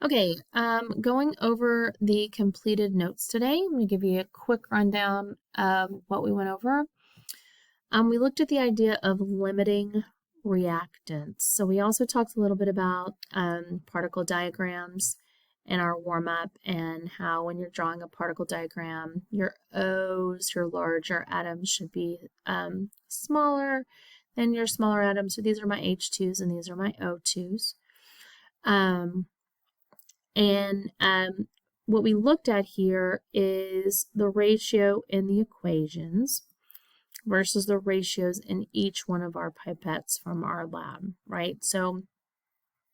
Okay, going over the completed notes today, I'm going to give you a quick rundown of what we went over. We looked at the idea of limiting reactants. So we also talked a little bit about particle diagrams in our warm-up and how when you're drawing a particle diagram, your O's, your larger atoms should be smaller than your smaller atoms. So these are my H2s and these are my O2s. What we looked at here is the ratio in the equations versus the ratios in each one of our pipettes from our lab, right? So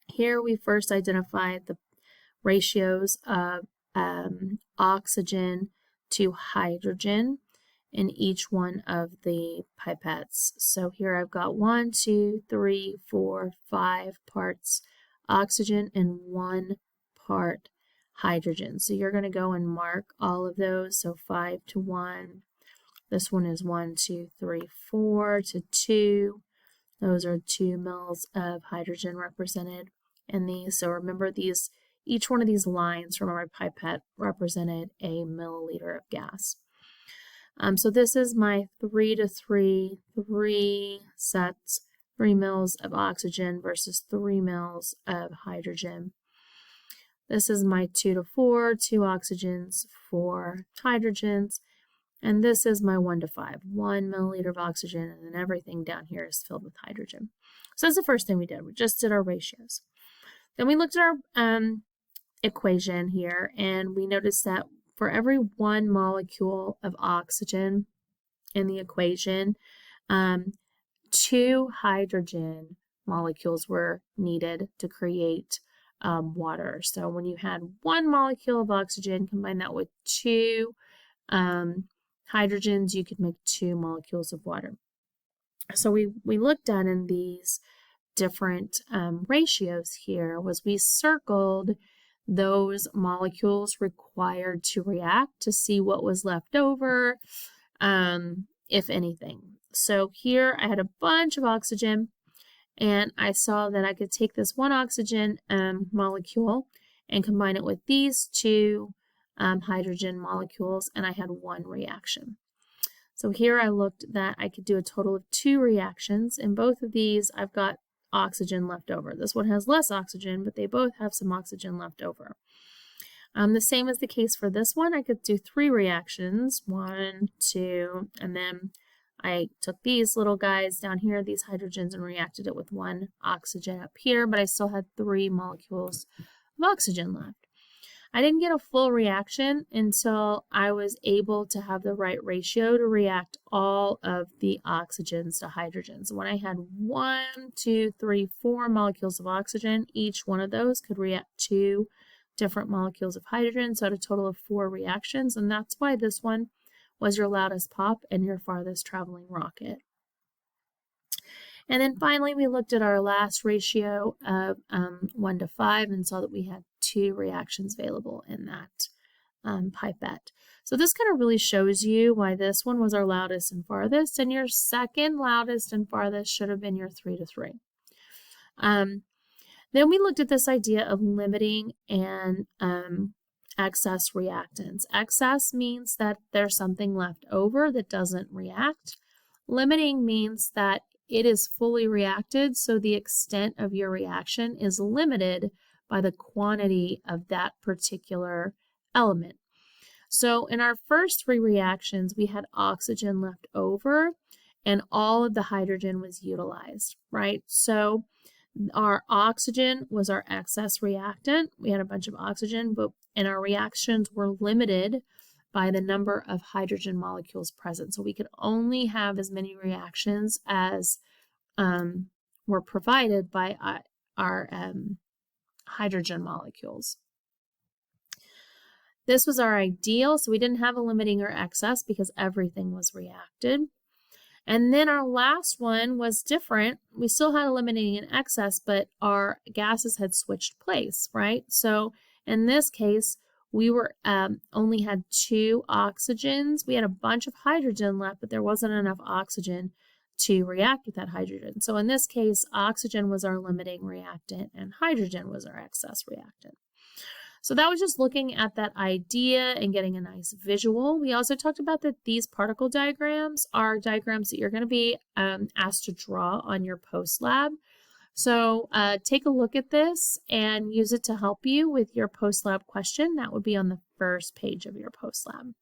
here we first identified the ratios of oxygen to hydrogen in each one of the pipettes. So here I've got 1, 2, 3, 4, 5 parts oxygen and 1 part hydrogen. So you're going to go and mark all of those. So 5 to 1. This one is 1, 2, 3, 4 to 2. Those are 2 mils of hydrogen represented in these. So remember these, each one of these lines from our pipette represented a milliliter of gas. So this is my 3 to 3, 3 sets, 3 mils of oxygen versus 3 mils of hydrogen. This is my 2 to 4, 2 oxygens, 4 hydrogens. And this is my 1 to 5, 1 milliliter of oxygen, and then everything down here is filled with hydrogen. So that's the first thing we did. We just did our ratios. Then we looked at our equation here, and we noticed that for every 1 molecule of oxygen in the equation, 2 hydrogen molecules were needed to create water. So when you had 1 molecule of oxygen, combine that with 2 hydrogens, you could make 2 molecules of water. So we looked at in these different ratios here was we circled those molecules required to react to see what was left over, if anything. So here I had a bunch of oxygen, and I saw that I could take this 1 oxygen molecule and combine it with these 2 hydrogen molecules, and I had 1 reaction. So here I looked that I could do a total of 2 reactions. In both of these, I've got oxygen left over. This one has less oxygen, but they both have some oxygen left over. The same is the case for this one. I could do 3 reactions, 1, 2, and then I took these little guys down here, these hydrogens, and reacted it with 1 oxygen up here, but I still had 3 molecules of oxygen left. I didn't get a full reaction until I was able to have the right ratio to react all of the oxygens to hydrogens. When I had 1, 2, 3, 4 molecules of oxygen, each one of those could react 2 different molecules of hydrogen, so I had a total of 4 reactions, and that's why this one was your loudest pop and your farthest traveling rocket. And then finally, we looked at our last ratio of 1 to 5 and saw that we had 2 reactions available in that pipette. So this kind of really shows you why this one was our loudest and farthest, and your second loudest and farthest should have been your 3 to 3. Then we looked at this idea of limiting and excess reactants. Excess means that there's something left over that doesn't react. Limiting means that it is fully reacted, so the extent of your reaction is limited by the quantity of that particular element. So in our first 3 reactions, we had oxygen left over and all of the hydrogen was utilized, right? So our oxygen was our excess reactant. We had a bunch of oxygen, and our reactions were limited by the number of hydrogen molecules present. So we could only have as many reactions as were provided by our hydrogen molecules. This was our ideal, so we didn't have a limiting or excess because everything was reacted. And then our last one was different. We still had a limiting and excess, but our gases had switched place, right? So in this case, we were only had 2 oxygens. We had a bunch of hydrogen left, but there wasn't enough oxygen to react with that hydrogen. So in this case, oxygen was our limiting reactant and hydrogen was our excess reactant. So that was just looking at that idea and getting a nice visual. We also talked about that these particle diagrams are diagrams that you're going to be asked to draw on your post lab. So take a look at this and use it to help you with your post lab question. That would be on the first page of your post lab.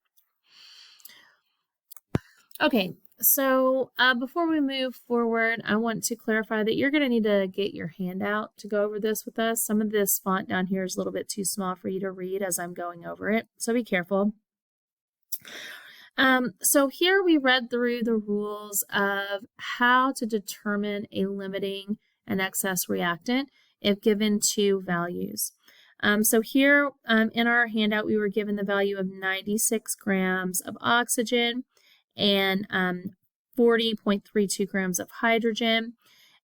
Okay, so before we move forward, I want to clarify that you're going to need to get your handout to go over this with us. Some of this font down here is a little bit too small for you to read as I'm going over it, so be careful. So here we read through the rules of how to determine a limiting and excess reactant if given two values. So here in our handout, we were given the value of 96 grams of oxygen and 40.32 grams of hydrogen.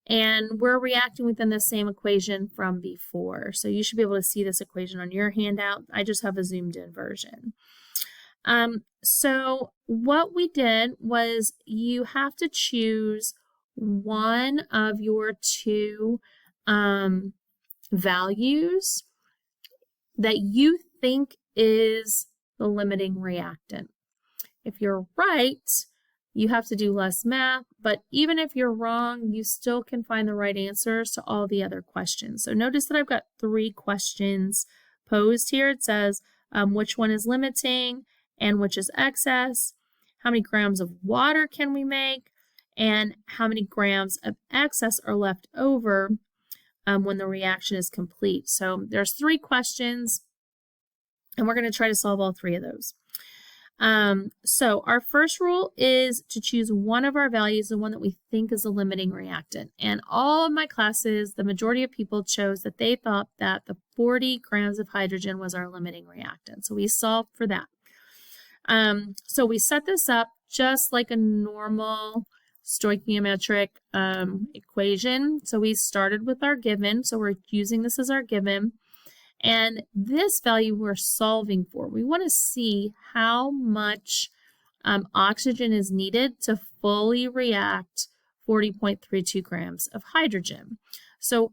And we're reacting within the same equation from before. So you should be able to see this equation on your handout. I just have a zoomed in version. So what we did was you have to choose one of your two values that you think is the limiting reactant. If you're right, you have to do less math, but even if you're wrong, you still can find the right answers to all the other questions. So notice that I've got 3 questions posed here. It says which one is limiting and which is excess, how many grams of water can we make, and how many grams of excess are left over when the reaction is complete. So there's 3 questions, and we're going to try to solve all 3 of those. So our first rule is to choose one of our values, the one that we think is a limiting reactant. And all of my classes, the majority of people chose that they thought that the 40 grams of hydrogen was our limiting reactant. So we solved for that. So we set this up just like a normal stoichiometric equation. So we started with our given. So we're using this as our given. And this value we're solving for, we want to see how much oxygen is needed to fully react 40.32 grams of hydrogen. So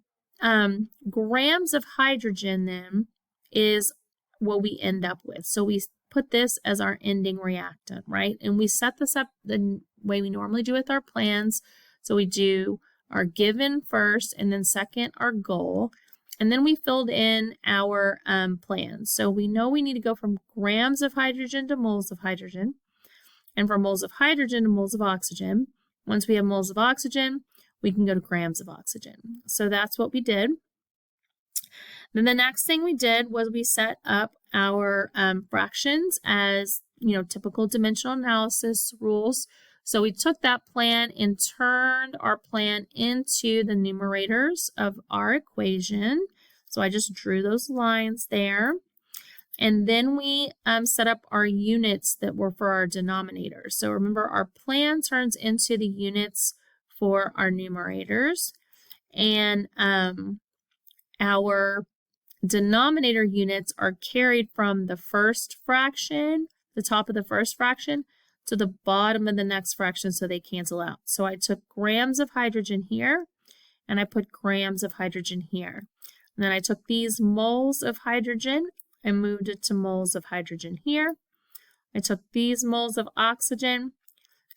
grams of hydrogen then is what we end up with. So we put this as our ending reactant, right? And we set this up the way we normally do with our plans. So we do our given first, and then second our goal. And then we filled in our plans. So we know we need to go from grams of hydrogen to moles of hydrogen, and from moles of hydrogen to moles of oxygen. Once we have moles of oxygen, we can go to grams of oxygen. So that's what we did. Then the next thing we did was we set up our fractions as, typical dimensional analysis rules. So we took that plan and turned our plan into the numerators of our equation. So I just drew those lines there. And then we set up our units that were for our denominators. So remember, our plan turns into the units for our numerators. And our denominator units are carried from the first fraction, the top of the first fraction, to the bottom of the next fraction so they cancel out. So I took grams of hydrogen here, and I put grams of hydrogen here. And then I took these moles of hydrogen and moved it to moles of hydrogen here. I took these moles of oxygen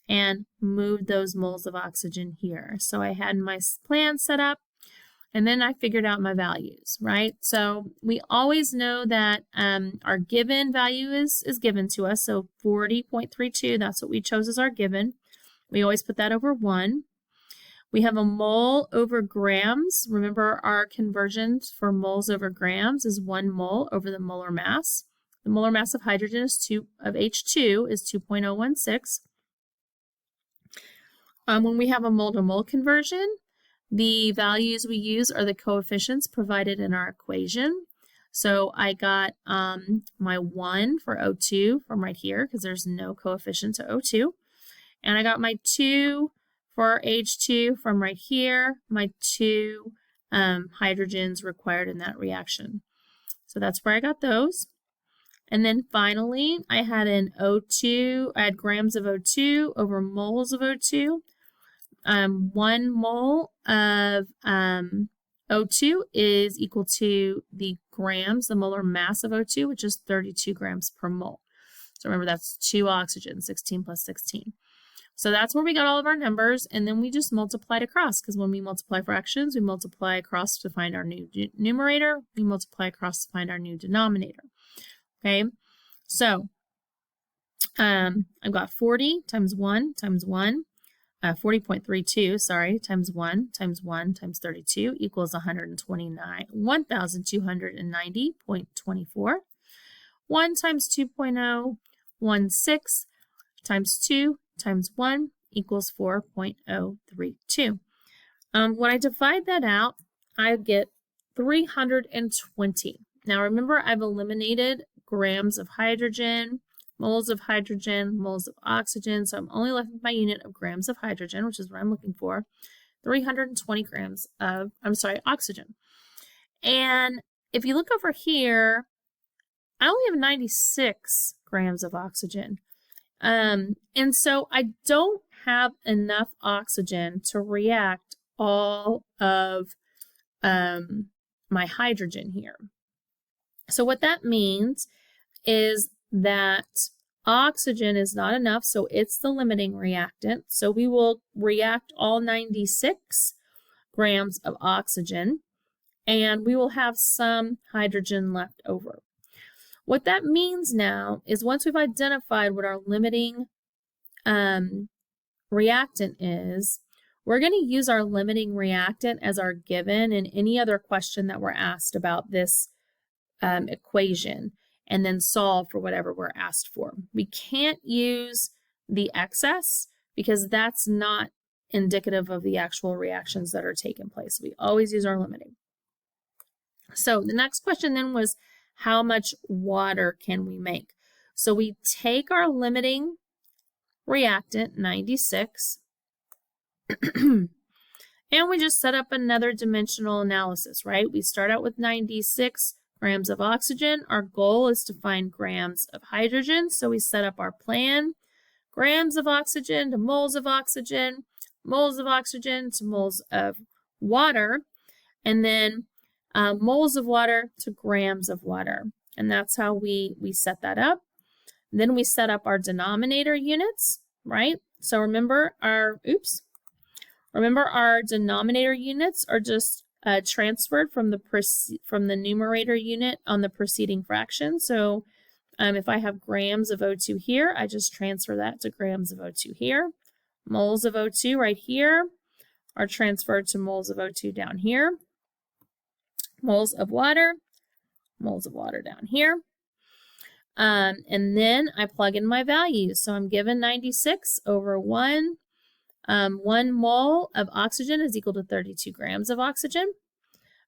and moved those moles of oxygen here. So I had my plan set up, and then I figured out my values, right? So we always know that our given value is given to us. So 40.32, that's what we chose as our given. We always put that over 1. We have a mole over grams. Remember, our conversions for moles over grams is 1 mole over the molar mass. The molar mass of hydrogen is H2 is 2.016. When we have a mole to mole conversion, the values we use are the coefficients provided in our equation. So I got my 1 for O2 from right here because there's no coefficient to O2. And I got my 2 for H2 from right here, my 2 hydrogens required in that reaction. So that's where I got those. And then finally, I had I had grams of O2 over moles of O2. 1 mole of O2 is equal to the grams, the molar mass of O2, which is 32 grams per mole. So remember, that's 2 oxygen, 16 plus 16. So that's where we got all of our numbers, and then we just multiplied across, because when we multiply fractions, we multiply across to find our new numerator, we multiply across to find our new denominator. Okay, so I've got 40 times 1 times 1, 40.32, sorry, times 1 times 1 times 32 equals 1,290.24. 1 times 2.0, 16 times 2 times 1 equals 4.032. When I divide that out, I get 320. Now remember, I've eliminated grams of hydrogen, moles of oxygen, so I'm only left with my unit of grams of hydrogen, which is what I'm looking for, 320 grams of, oxygen. And if you look over here, I only have 96 grams of oxygen. And so I don't have enough oxygen to react all of my hydrogen here. So what that means is that oxygen is not enough, so it's the limiting reactant. So we will react all 96 grams of oxygen, and we will have some hydrogen left over. What that means now is once we've identified what our limiting reactant is, we're going to use our limiting reactant as our given in any other question that we're asked about this equation, and then solve for whatever we're asked for. We can't use the excess because that's not indicative of the actual reactions that are taking place. We always use our limiting. So the next question then was, how much water can we make? So we take our limiting reactant, 96, and we just set up another dimensional analysis, right? We start out with 96 grams of oxygen. Our goal is to find grams of hydrogen, so we set up our plan. Grams of oxygen to moles of oxygen to moles of water, and then moles of water to grams of water. And that's how we set that up. Then we set up our denominator units, right? So remember our denominator units are just transferred from the numerator unit on the preceding fraction. So if I have grams of O2 here, I just transfer that to grams of O2 here. Moles of O2 right here are transferred to moles of O2 down here. Moles of water down here. And then I plug in my values. So I'm given 96 over 1. 1 mole of oxygen is equal to 32 grams of oxygen.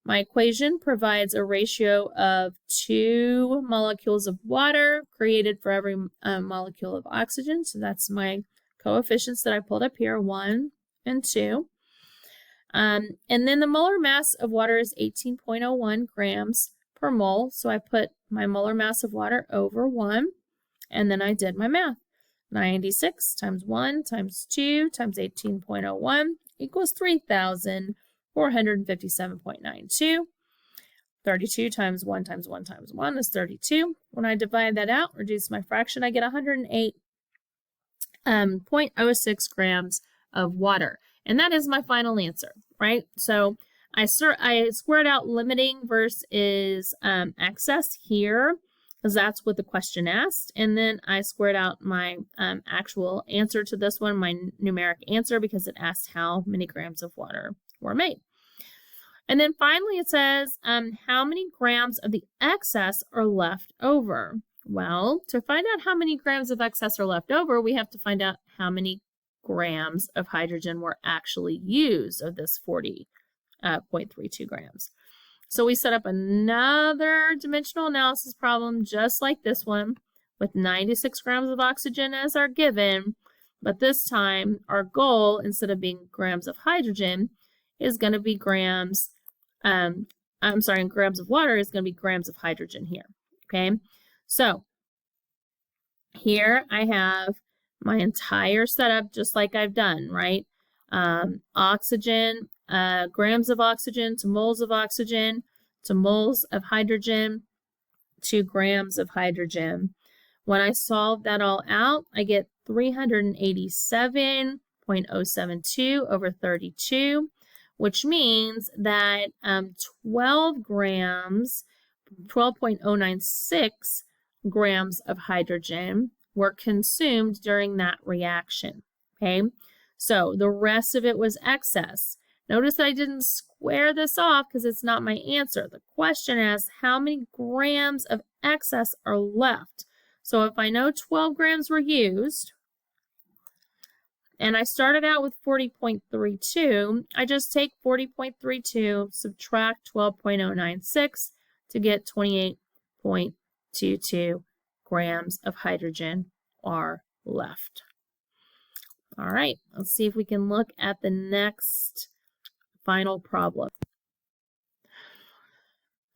My equation provides a ratio of 2 molecules of water created for every molecule of oxygen. So that's my coefficients that I pulled up here, 1 and 2. And then the molar mass of water is 18.01 grams per mole. So I put my molar mass of water over 1, and then I did my math. 96 times 1 times 2 times 18.01 equals 3,457.92. 32 times 1 times 1 times 1 is 32. When I divide that out, reduce my fraction, I get 108.06 grams of water. And that is my final answer, right? So I squared out limiting versus excess here, because that's what the question asked. And then I squared out my actual answer to this one, my numeric answer, because it asked how many grams of water were made. And then finally it says, how many grams of the excess are left over? Well, to find out how many grams of excess are left over, we have to find out how many grams of hydrogen were actually used of this 40.32 grams. So we set up another dimensional analysis problem just like this one with 96 grams of oxygen as our given, but this time our goal, instead of being grams of hydrogen, is going to be grams of water is going to be grams of hydrogen here, okay? So here I have my entire setup just like I've done, right? Oxygen grams of oxygen to moles of oxygen to moles of hydrogen to grams of hydrogen. When I solve that all out, I get 387.072 over 32, which means that 12.096 grams of hydrogen were consumed during that reaction, okay? So the rest of it was excess. Notice that I didn't square this off because it's not my answer. The question asks how many grams of excess are left. So if I know 12 grams were used, and I started out with 40.32, I just take 40.32, subtract 12.096 to get 28.22 grams of hydrogen are left. All right, let's see if we can look at the next final problem.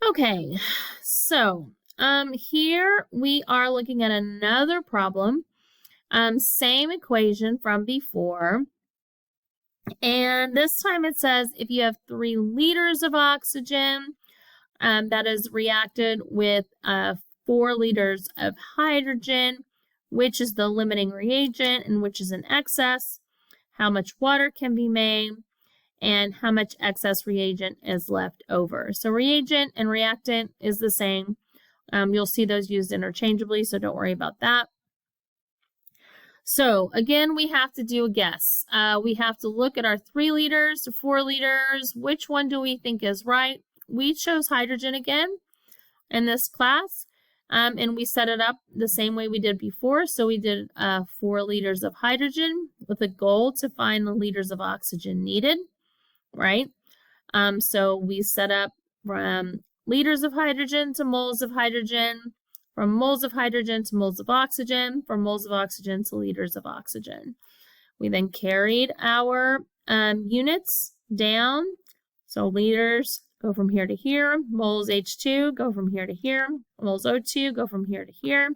Okay, so here we are looking at another problem. Same equation from before. And this time it says if you have 3 liters of oxygen that is reacted with 4 liters of hydrogen, which is the limiting reagent and which is in excess, how much water can be made, and how much excess reagent is left over. So reagent and reactant is the same. You'll see those used interchangeably, so don't worry about that. So again, we have to do a guess. We have to look at our 3 liters to 4 liters. Which one do we think is right? We chose hydrogen again in this class, and we set it up the same way we did before. So we did 4 liters of hydrogen with a goal to find the liters of oxygen needed, right? So we set up from liters of hydrogen to moles of hydrogen, from moles of hydrogen to moles of oxygen, from moles of oxygen to liters of oxygen. We then carried our units down. So liters go from here to here, moles H2 go from here to here, moles O2 go from here to here,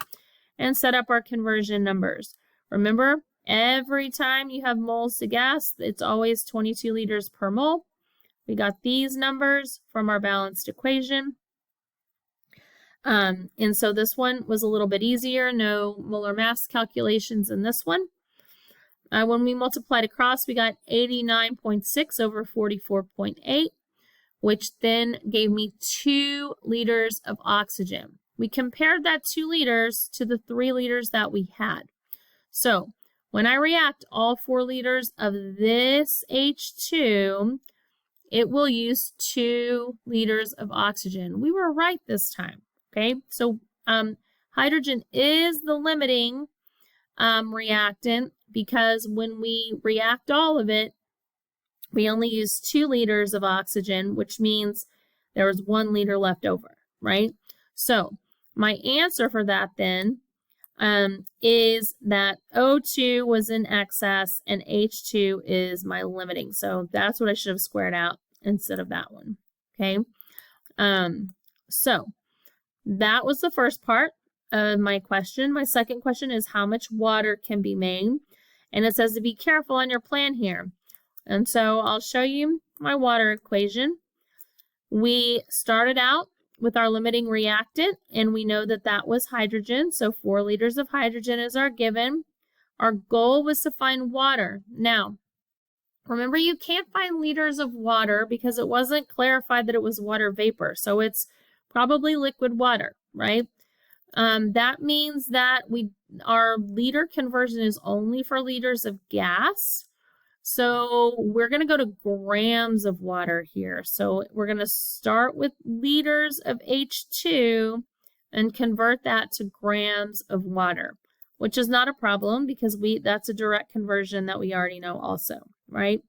and set up our conversion numbers. Remember, every time you have moles to gas, it's always 22 liters per mole. We got these numbers from our balanced equation. And so this one was a little bit easier, no molar mass calculations in this one. When we multiplied across, we got 89.6 over 44.8, which then gave me 2 liters of oxygen. We compared that 2 liters to the 3 liters that we had. So when I react all 4 liters of this H2, it will use 2 liters of oxygen. We were right this time. Okay, so hydrogen is the limiting reactant because when we react all of it, we only use 2 liters of oxygen, which means there was 1 liter left over, right? So my answer for that then is that O2 was in excess and H2 is my limiting. So that's what I should have squared out instead of that one, okay? So that was the first part of my question. My second question is how much water can be made? And it says to be careful on your plan here. And so I'll show you my water equation. We started out with our limiting reactant, and we know that that was hydrogen. So 4 liters of hydrogen is our given. Our goal was to find water. Now, remember, you can't find liters of water because it wasn't clarified that it was water vapor. So it's probably liquid water, right? That means that our liter conversion is only for liters of gas. So we're going to go to grams of water here. So we're going to start with liters of H2 and convert that to grams of water, which is not a problem because that's a direct conversion that we already know also, right?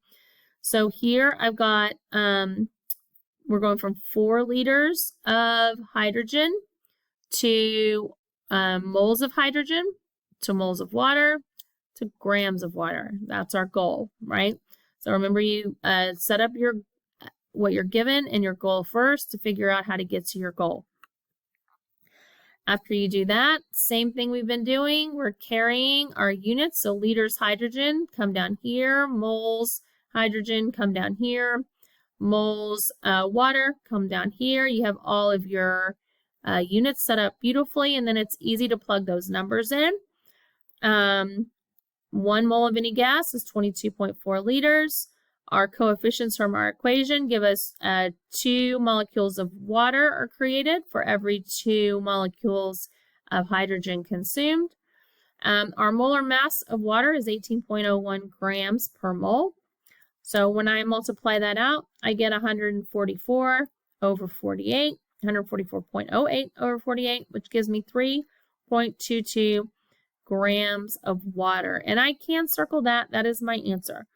So here I've got, we're going from 4 liters of hydrogen to moles of hydrogen to moles of water to grams of water. That's our goal, right? So remember, you set up what you're given and your goal first to figure out how to get to your goal. After you do that, same thing we've been doing. We're carrying our units. So liters hydrogen come down here, moles hydrogen come down here. moles water come down here. You have all of your units set up beautifully, and then it's easy to plug those numbers in. 1 mole of any gas is 22.4 liters. Our coefficients from our equation give us 2 molecules of water are created for every 2 molecules of hydrogen consumed. Our molar mass of water is 18.01 grams per mole. So when I multiply that out, I get 144 over 48, 144.08 over 48, which gives me 3.22 grams of water. And I can circle that. That is my answer.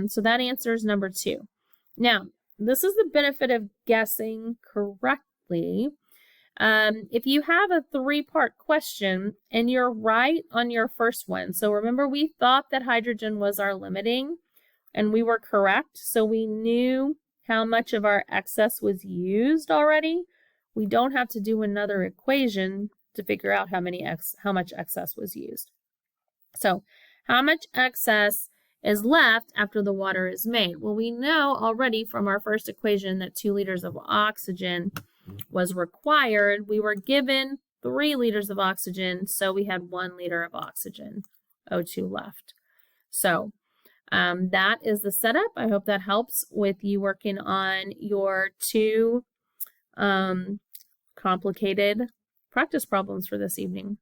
So that answer is number 2. Now, this is the benefit of guessing correctly. If you have a 3-part question and you're right on your first one, so remember we thought that hydrogen was our limiting, and we were correct, so we knew how much of our excess was used already. We don't have to do another equation to figure out how much excess was used. So how much excess is left after the water is made? Well, we know already from our first equation that 2 liters of oxygen was required. We were given 3 liters of oxygen, so we had 1 liter of oxygen, O2 left. So that is the setup. I hope that helps with you working on your 2 complicated practice problems for this evening.